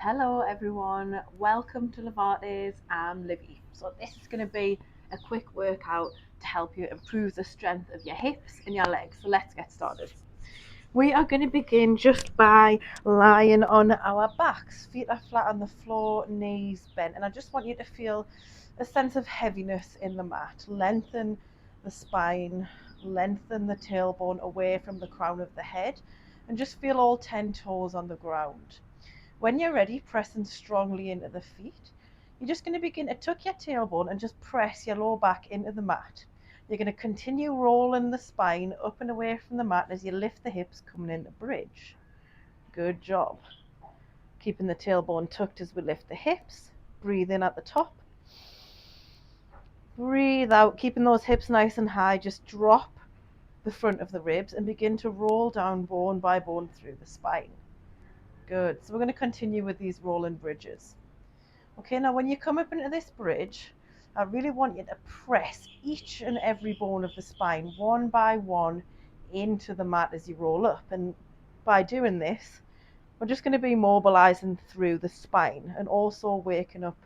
Hello everyone, welcome to Livates. I'm Livy. So this is going to be a quick workout to help you improve the strength of your hips and your legs. So let's get started. We are going to begin just by lying on our backs. Feet are flat on the floor, knees bent. And I just want you to feel a sense of heaviness in the mat. Lengthen the spine, lengthen the tailbone away from the crown of the head, and just feel all 10 toes on the ground. When you're ready, pressing strongly into the feet, you're just going to begin to tuck your tailbone and just press your lower back into the mat. You're going to continue rolling the spine up and away from the mat as you lift the hips, coming into bridge. Good job. Keeping the tailbone tucked as we lift the hips. Breathe in at the top. Breathe out, keeping those hips nice and high. Just drop the front of the ribs and begin to roll down bone by bone through the spine. Good. So we're going to continue with these rolling bridges. Okay, now when you come up into this bridge, I really want you to press each and every bone of the spine one by one into the mat as you roll up. And by doing this, we're just going to be mobilizing through the spine and also waking up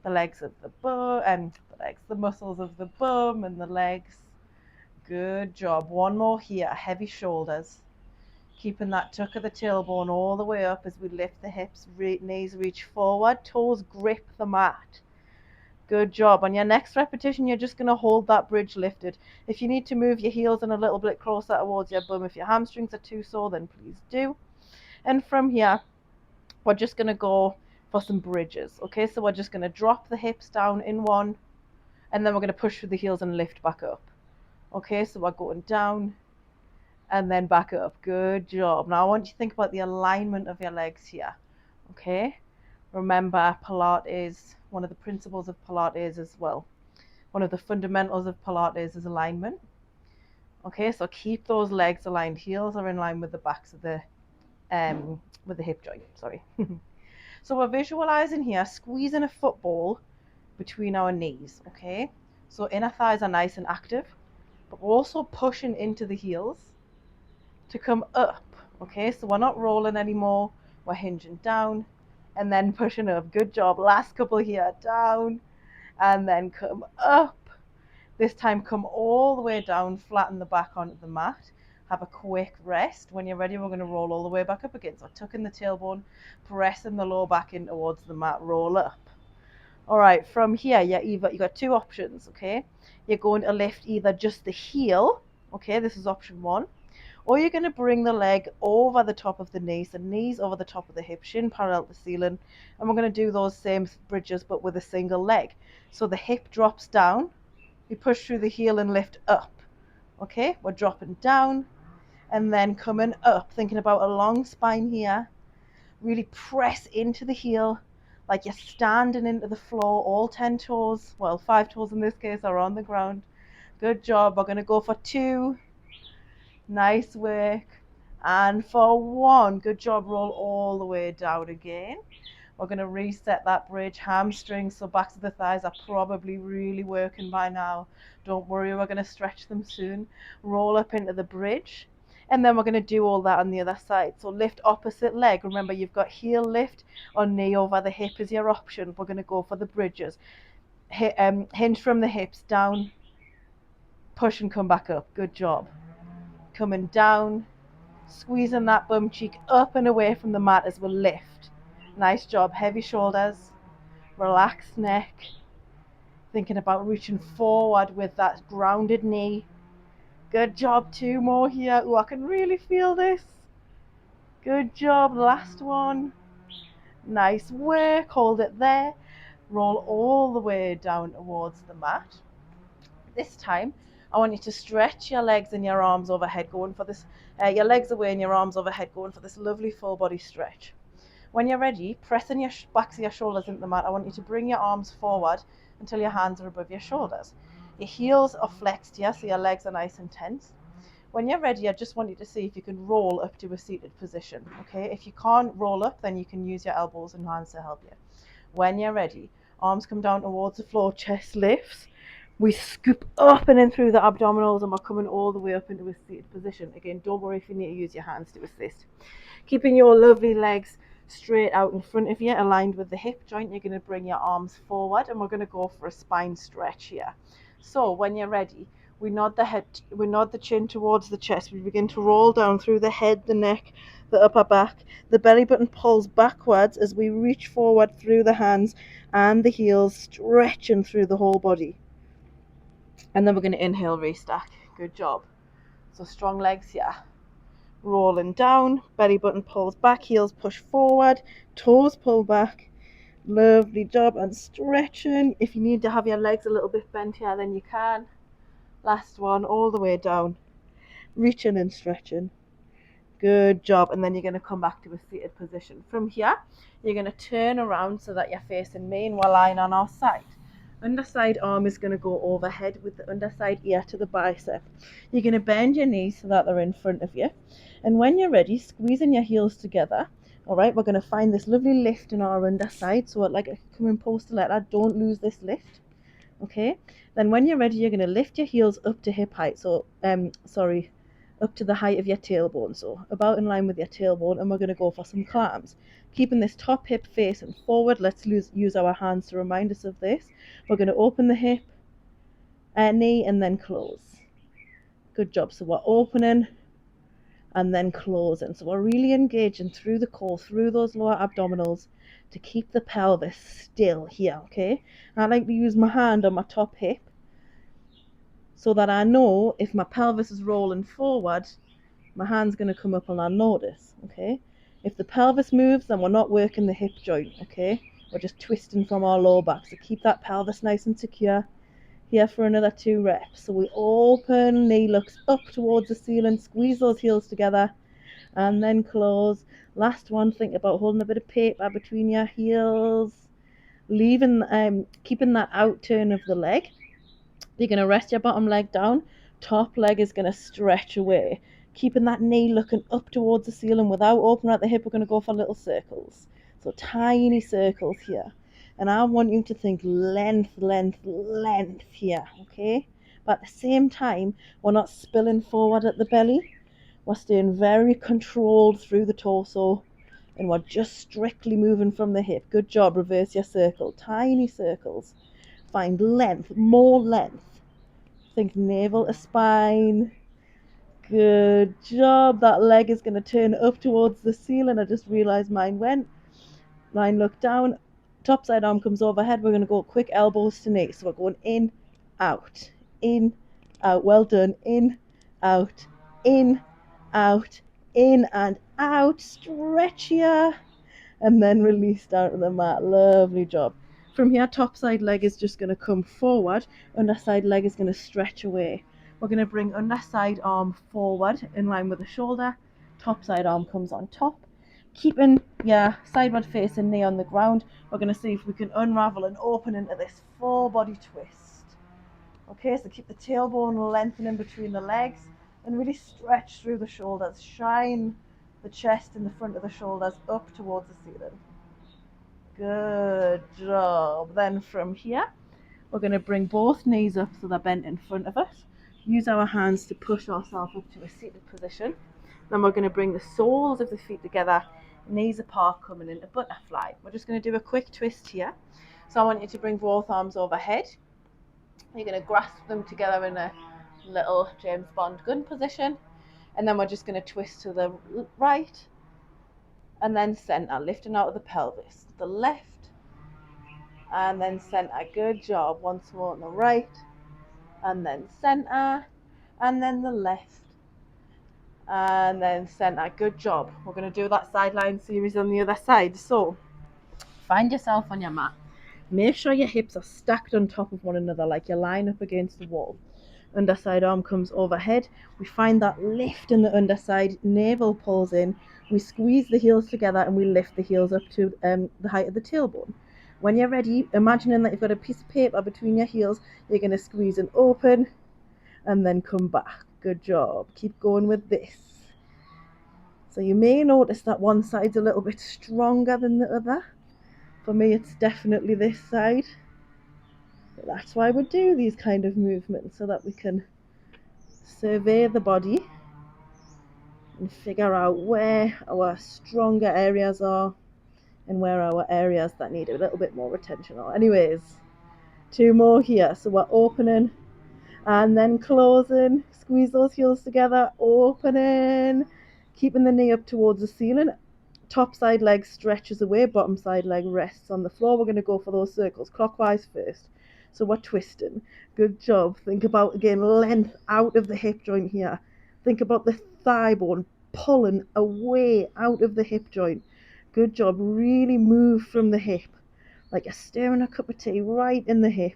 the legs of the bum and the muscles of the bum and the legs. Good job. One more here. Heavy shoulders. Keeping that tuck of the tailbone all the way up as we lift the hips, knees reach forward, toes grip the mat. Good job. On your next repetition, you're just going to hold that bridge lifted. If you need to move your heels in a little bit closer towards your bum, if your hamstrings are too sore, then please do. And from here, we're just going to go for some bridges. Okay, so we're just going to drop the hips down in one, and then we're going to push through the heels and lift back up. Okay, so we're going down and then back up. Good job. Now I want you to think about the alignment of your legs here. Okay, remember Pilates, one of the principles of Pilates as well, one of the fundamentals of Pilates is alignment. Okay, so keep those legs aligned. Heels are in line with the backs of the hip joint, sorry. So we're visualizing here, squeezing a football between our knees. Okay, so inner thighs are nice and active, but we're also pushing into the heels to come up. Okay, so we're not rolling anymore, we're hinging down and then pushing up. Good job. Last couple here, down and then come up. This time come all the way down, flatten the back onto the mat, have a quick rest. When you're ready, we're going to roll all the way back up again. So tucking the tailbone, pressing the lower back in towards the mat, roll up. All right, from here, you've got two options. Okay, you're going to lift either just the heel. Okay, this is option one. Or you're going to bring the leg over the top of the knees, the knees over the top of the hip, shin parallel to the ceiling. And we're going to do those same bridges, but with a single leg. So the hip drops down, we push through the heel and lift up. Okay, we're dropping down and then coming up, thinking about a long spine here. Really press into the heel like you're standing into the floor, all 10 toes, well, 5 toes in this case are on the ground. Good job. We're going to go for 2. Nice work. And for 1, good job. Roll all the way down again. We're going to reset that bridge. Hamstrings, so backs of the thighs are probably really working by now. Don't worry, we're going to stretch them soon. Roll up into the bridge. And then we're going to do all that on the other side. So lift opposite leg. Remember, you've got heel lift or knee over the hip is your option. We're going to go for the bridges. Hinge from the hips down. Push and come back up. Good job. Coming down, squeezing that bum cheek up and away from the mat as we lift. Nice job. Heavy shoulders, relaxed neck. Thinking about reaching forward with that grounded knee. Good job. 2 more here. Ooh, I can really feel this. Good job. Last one. Nice work. Hold it there. Roll all the way down towards the mat. This time, I want you to stretch your legs and your arms overhead, going for this, your legs away and your arms overhead, going for this lovely full body stretch. When you're ready, pressing your backs of your shoulders into the mat, I want you to bring your arms forward until your hands are above your shoulders. Your heels are flexed here, so your legs are nice and tense. When you're ready, I just want you to see if you can roll up to a seated position. Okay, if you can't roll up, then you can use your elbows and hands to help you. When you're ready, arms come down towards the floor, chest lifts. We scoop up and in through the abdominals and we're coming all the way up into a seated position. Again, don't worry if you need to use your hands to assist. Keeping your lovely legs straight out in front of you, aligned with the hip joint. You're going to bring your arms forward, and we're going to go for a spine stretch here. So when you're ready, we nod the chin towards the chest. We begin to roll down through the head, the neck, the upper back. The belly button pulls backwards as we reach forward through the hands and the heels, stretching through the whole body. And then we're going to inhale, restack. Good job. So strong legs here. Rolling down, belly button pulls back, heels push forward, toes pull back. Lovely job. And stretching. If you need to have your legs a little bit bent here, then you can. Last one, all the way down. Reaching and stretching. Good job. And then you're going to come back to a seated position. From here, you're going to turn around so that you're facing me and we're lying on our side. Underside arm is going to go overhead with the underside ear to the bicep. You're going to bend your knees so that they're in front of you. And when you're ready, squeezing your heels together. All right, we're going to find this lovely lift in our underside. So like a coming poster like that, don't lose this lift. Okay, then when you're ready, you're going to lift your heels up to hip height. So, up to the height of your tailbone. So about in line with your tailbone, and we're going to go for some climbs. Keeping this top hip facing forward, let's use our hands to remind us of this. We're going to open the hip, knee, and then close. Good job. So we're opening and then closing. So we're really engaging through the core, through those lower abdominals to keep the pelvis still here, okay? I like to use my hand on my top hip so that I know if my pelvis is rolling forward, my hand's going to come up and I'll notice, okay? If the pelvis moves, then we're not working the hip joint, okay? We're just twisting from our lower back. So keep that pelvis nice and secure. Here for another 2 reps. So we open, knee looks up towards the ceiling, squeeze those heels together, and then close. Last one, think about holding a bit of paper between your heels, keeping that out turn of the leg. You're going to rest your bottom leg down, top leg is going to stretch away, keeping that knee looking up towards the ceiling without opening at the hip. We're going to go for little circles, so tiny circles here. And I want you to think length, length, length here, okay? But at the same time, we're not spilling forward at the belly. We're staying very controlled through the torso, and we're just strictly moving from the hip. Good job. Reverse your circle. Tiny circles. Find length, more length. Think navel to spine. Good job. That leg is going to turn up towards the ceiling. I just realized mine went. Line look down. Top side arm comes overhead. We're going to go quick elbows to knee. So we're going in, out, in, out. Well done. In, out, in, out, in and out. Stretch here. And then release down to the mat. Lovely job. From here, top side leg is just going to come forward. Underside leg is going to stretch away. We're going to bring underside arm forward in line with the shoulder. Top side arm comes on top. Keeping your sideward facing knee on the ground, we're going to see if we can unravel and open into this full body twist. Okay, so keep the tailbone lengthening between the legs and really stretch through the shoulders. Shine the chest in the front of the shoulders up towards the ceiling. Good job. Then from here, we're going to bring both knees up so they're bent in front of us. Use our hands to push ourselves up to a seated position. Then we're going to bring the soles of the feet together, knees apart, coming into butterfly. We're just going to do a quick twist here. So I want you to bring both arms overhead. You're going to grasp them together in a little James Bond gun position. And then we're just going to twist to the right and then center, lifting out of the pelvis. The left and then center. Good job. Once more on the right and then center and then the left and then center. Good job. We're going to do that sideline series on the other side. So find yourself on your mat. Make sure your hips are stacked on top of one another like you're lying up against the wall. Underside arm comes overhead. We find that lift in the underside, navel pulls in. We squeeze the heels together and we lift the heels up to the height of the tailbone. When you're ready, imagining that you've got a piece of paper between your heels, you're going to squeeze and open and then come back. Good job. Keep going with this. So you may notice that one side's a little bit stronger than the other. For me, it's definitely this side. But that's why we do these kind of movements, so that we can survey the body and figure out where our stronger areas are and where are our areas that need a little bit more attention. Anyways, 2 more here. So we're opening and then closing. Squeeze those heels together, opening, keeping the knee up towards the ceiling. Top side leg stretches away, bottom side leg rests on the floor. We're going to go for those circles clockwise first. So we're twisting. Good job. Think about, again, length out of the hip joint here. Think about the thigh bone pulling away out of the hip joint. Good job. Really move from the hip, like you're stirring a cup of tea right in the hip,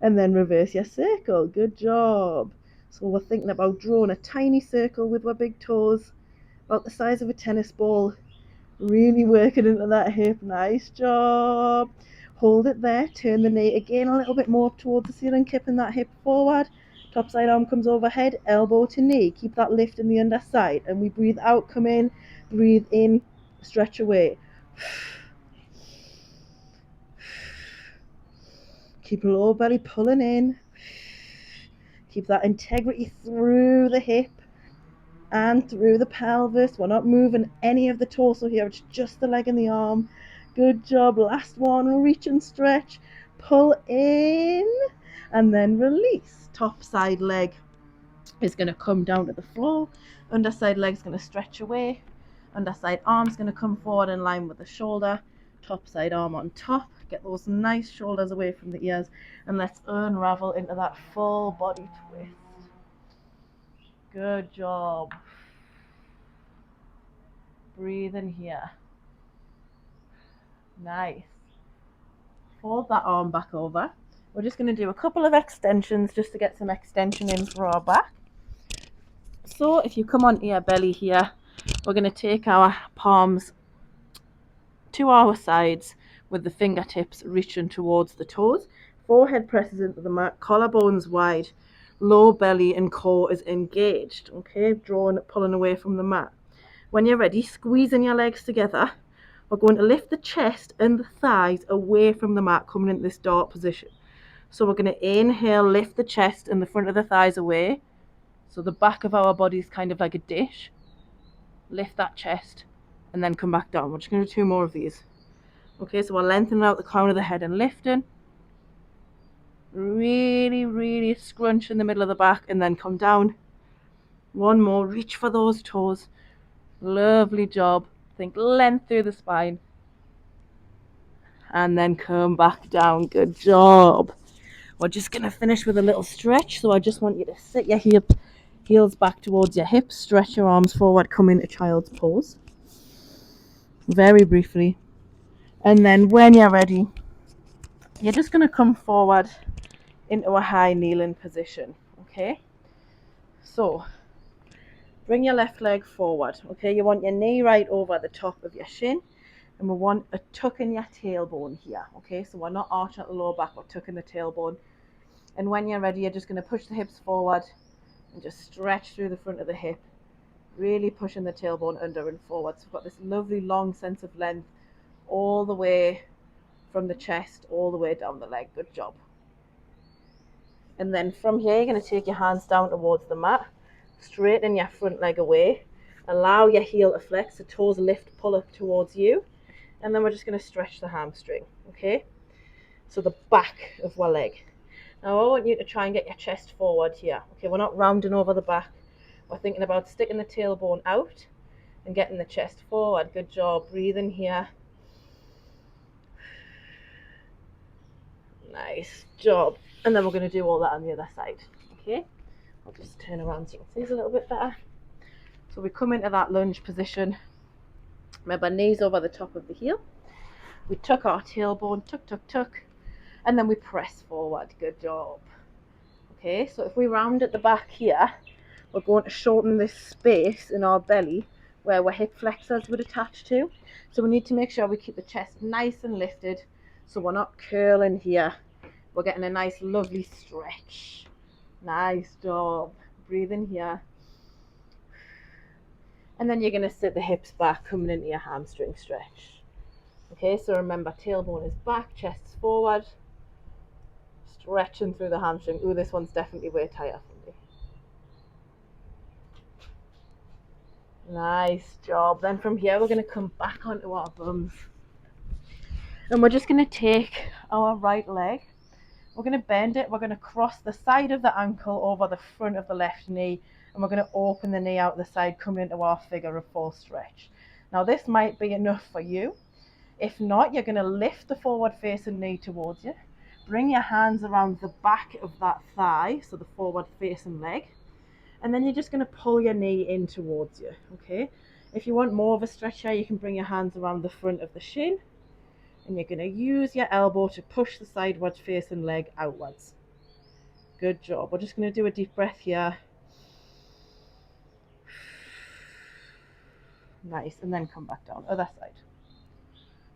and then reverse your circle. Good job. So we're thinking about drawing a tiny circle with our big toes, about the size of a tennis ball, really working into that hip. Nice job. Hold it there, turn the knee again a little bit more up towards the ceiling, kipping that hip forward. Top side arm comes overhead, elbow to knee. Keep that lift in the underside, and we breathe out, come in, breathe in, stretch away. Keep lower belly pulling in. Keep that integrity through the hip and through the pelvis. We're not moving any of the torso here, it's just the leg and the arm. Good job. Last one. Reach and stretch. Pull in and then release. Top side leg is going to come down to the floor. Underside leg is going to stretch away. Underside arm is going to come forward in line with the shoulder. Top side arm on top. Get those nice shoulders away from the ears, and let's unravel into that full body twist. Good job. Breathe in here. Nice. Fold that arm back over. We're just going to do a couple of extensions just to get some extension in for our back. So if you come onto your belly here, we're going to take our palms to our sides with the fingertips reaching towards the toes. Forehead presses into the mat, collarbones wide, low belly and core is engaged. Okay, drawing, pulling away from the mat. When you're ready, squeezing your legs together. We're going to lift the chest and the thighs away from the mat, coming into this dart position. So we're going to inhale, lift the chest and the front of the thighs away. So the back of our body is kind of like a dish. Lift that chest and then come back down. We're just going to do 2 more of these. Okay, so we're lengthening out the crown of the head and lifting. Really, really scrunch in the middle of the back and then come down. 1 more, reach for those toes. Lovely job. Think length through the spine. And then come back down. Good job. We're just going to finish with a little stretch. So I just want you to sit your heels back towards your hips. Stretch your arms forward. Come into child's pose. Very briefly. And then when you're ready, you're just going to come forward into a high kneeling position. Okay? So bring your left leg forward. Okay? You want your knee right over the top of your shin. And we want a tuck in your tailbone here. Okay? So we're not arching at the lower back. We're tucking the tailbone. And when you're ready, you're just going to push the hips forward and just stretch through the front of the hip, really pushing the tailbone under and forward. So we've got this lovely long sense of length all the way from the chest, all the way down the leg. Good job. And then from here, you're going to take your hands down towards the mat, straighten your front leg away, allow your heel to flex, the toes lift, pull up towards you, and then we're just going to stretch the hamstring. Okay? So the back of our leg. Now I want you to try and get your chest forward here. Okay, we're not rounding over the back. We're thinking about sticking the tailbone out and getting the chest forward. Good job. Breathe in here. Nice job. And then we're going to do all that on the other side. Okay, I'll just turn around so you can see this a little bit better. So we come into that lunge position. Remember, knees over the top of the heel. We tuck our tailbone, tuck, tuck, tuck. And then we press forward. Good job. Okay, so if we round at the back here, we're going to shorten this space in our belly where our hip flexors would attach to. So we need to make sure we keep the chest nice and lifted so we're not curling here. We're getting a nice lovely stretch. Nice job. Breathe in here. And then you're going to sit the hips back, coming into your hamstring stretch. Okay, so remember, tailbone is back, chest's forward. Stretching through the hamstring. Ooh, this one's definitely way tighter for me. Nice job. Then from here, we're going to come back onto our bums. And we're just going to take our right leg, we're going to bend it, we're going to cross the side of the ankle over the front of the left knee, and we're going to open the knee out the side, coming into our figure of 4 stretch. Now this might be enough for you. If not, you're going to lift the forward facing knee towards you, bring your hands around the back of that thigh, so the forward facing leg, and then you're just going to pull your knee in towards you, okay? If you want more of a stretch here, you can bring your hands around the front of the shin, and you're going to use your elbow to push the sideward facing leg outwards. Good job. We're just going to do a deep breath here. Nice, and then come back down, other side.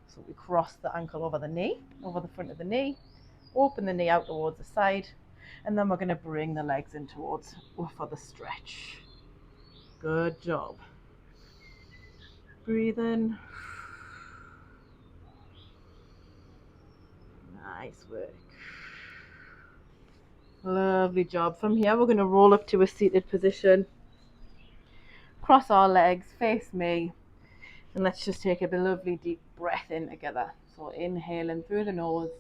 So we cross the ankle over the knee, over the front of the knee, open the knee out towards the side, and then we're going to bring the legs in towards for the stretch. Good job. Breathe in. Nice work. Lovely job. From here, we're going to roll up to a seated position. Cross our legs, face me, and let's just take a lovely deep breath in together. So inhaling through the nose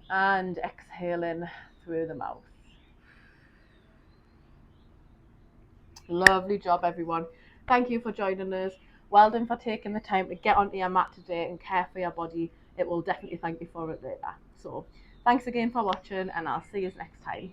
and exhaling through the mouth. Lovely job, everyone. Thank you for joining us. Well done for taking the time to get onto your mat today and care for your body. It will definitely thank you for it later. So thanks again for watching, and I'll see you next time.